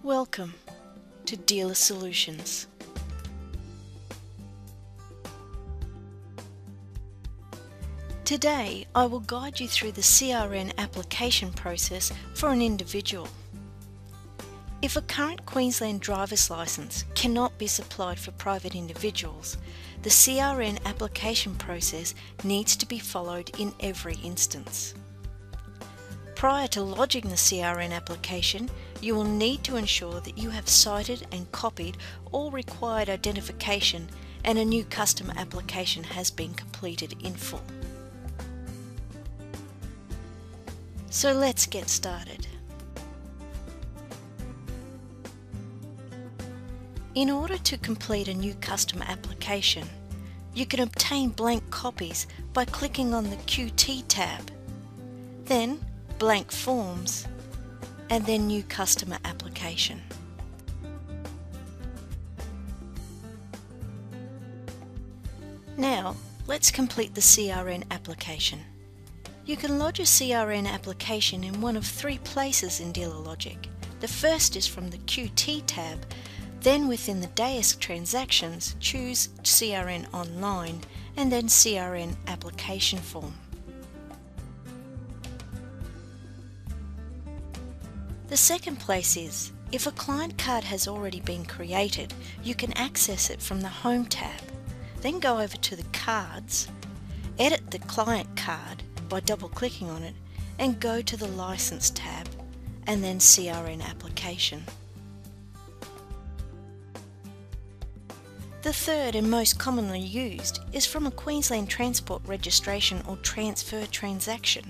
Welcome to Dealer Solutions. Today I will guide you through the CRN application process for an individual. If a current Queensland driver's licence cannot be supplied for private individuals, the CRN application process needs to be followed in every instance. Prior to lodging the CRN application, you will need to ensure that you have cited and copied all required identification and a new customer application has been completed in full. So let's get started. In order to complete a new customer application, you can obtain blank copies by clicking on the QT tab, then Blank Forms, and then New Customer Application. Now, let's complete the CRN application. You can lodge a CRN application in one of three places in Dealerlogic. The first is from the QT tab, then within the Dealerlogic Transactions, choose CRN Online and then CRN Application Form. The second place is, if a client card has already been created, you can access it from the Home tab. Then go over to the Cards, edit the client card by double-clicking on it, and go to the License tab, and then CRN Application. The third and most commonly used is from a Queensland Transport registration or transfer transaction.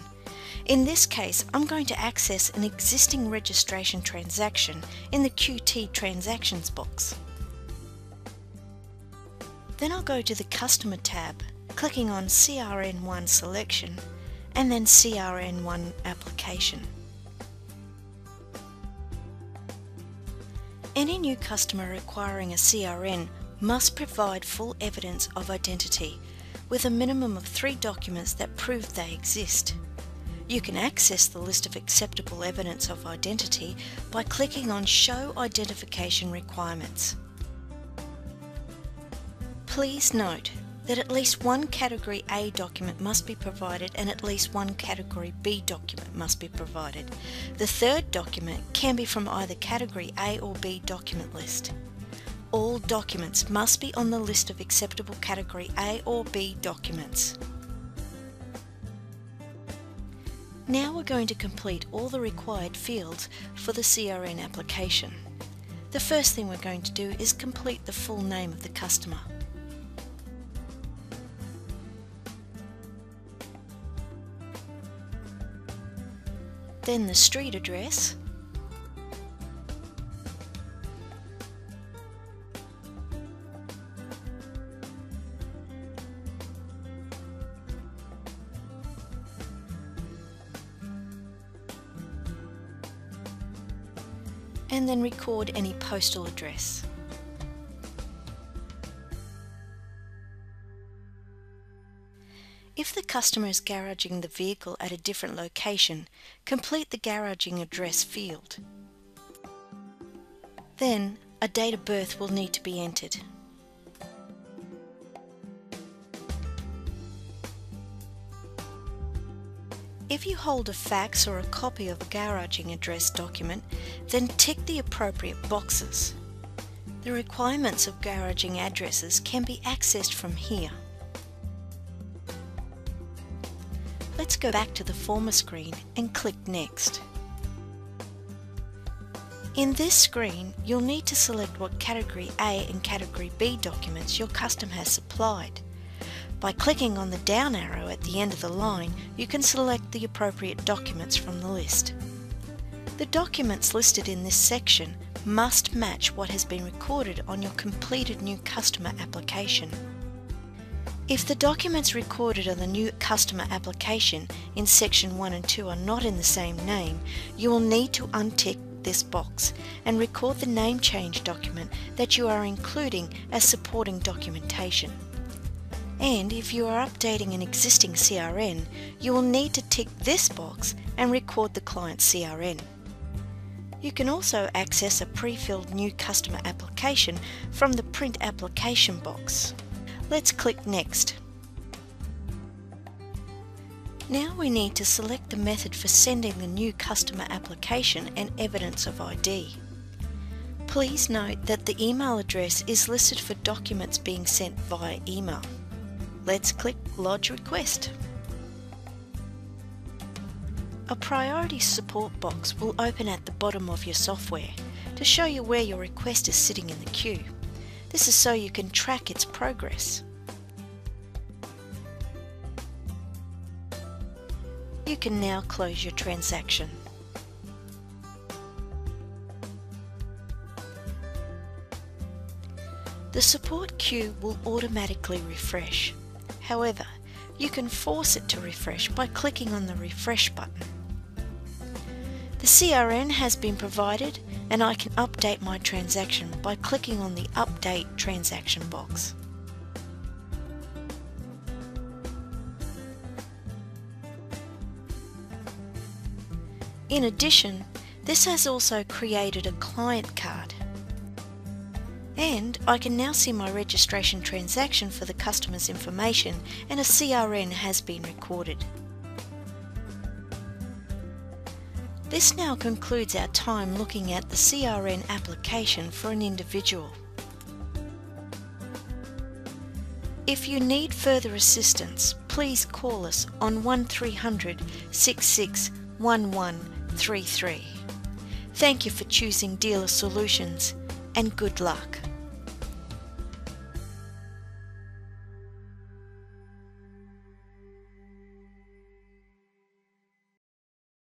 In this case, I'm going to access an existing registration transaction in the QT Transactions box. Then I'll go to the Customer tab, clicking on CRN1 Selection and then CRN1 Application. Any new customer requiring a CRN must provide full evidence of identity with a minimum of 3 documents that prove they exist. You can access the list of acceptable evidence of identity by clicking on Show Identification Requirements. Please note that at least one Category A document must be provided and at least one Category B document must be provided. The third document can be from either Category A or B document list. All documents must be on the list of acceptable Category A or B documents. Now we're going to complete all the required fields for the CRN application. The first thing we're going to do is complete the full name of the customer. Then the street address, and then record any postal address. If the customer is garaging the vehicle at a different location, complete the garaging address field. Then, a date of birth will need to be entered. If you hold a fax or a copy of a garaging address document, then tick the appropriate boxes. The requirements of garaging addresses can be accessed from here. Let's go back to the former screen and click Next. In this screen, you'll need to select what Category A and Category B documents your customer has supplied. By clicking on the down arrow at the end of the line, you can select the appropriate documents from the list. The documents listed in this section must match what has been recorded on your completed new customer application. If the documents recorded on the new customer application in section 1 and 2 are not in the same name, you will need to untick this box and record the name change document that you are including as supporting documentation. And if you are updating an existing CRN, you will need to tick this box and record the client's CRN. You can also access a pre-filled new customer application from the Print Application box. Let's click Next. Now we need to select the method for sending the new customer application and evidence of ID. Please note that the email address is listed for documents being sent via email. Let's click Lodge Request. A priority support box will open at the bottom of your software to show you where your request is sitting in the queue. This is so you can track its progress. You can now close your transaction. The support queue will automatically refresh. However, you can force it to refresh by clicking on the Refresh button. The CRN has been provided, and I can update my transaction by clicking on the Update Transaction box. In addition, this has also created a client card. And I can now see my registration transaction for the customer's information, and a CRN has been recorded. This now concludes our time looking at the CRN application for an individual. If you need further assistance, please call us on 1300 66 1133. Thank you for choosing Dealer Solutions, and good luck.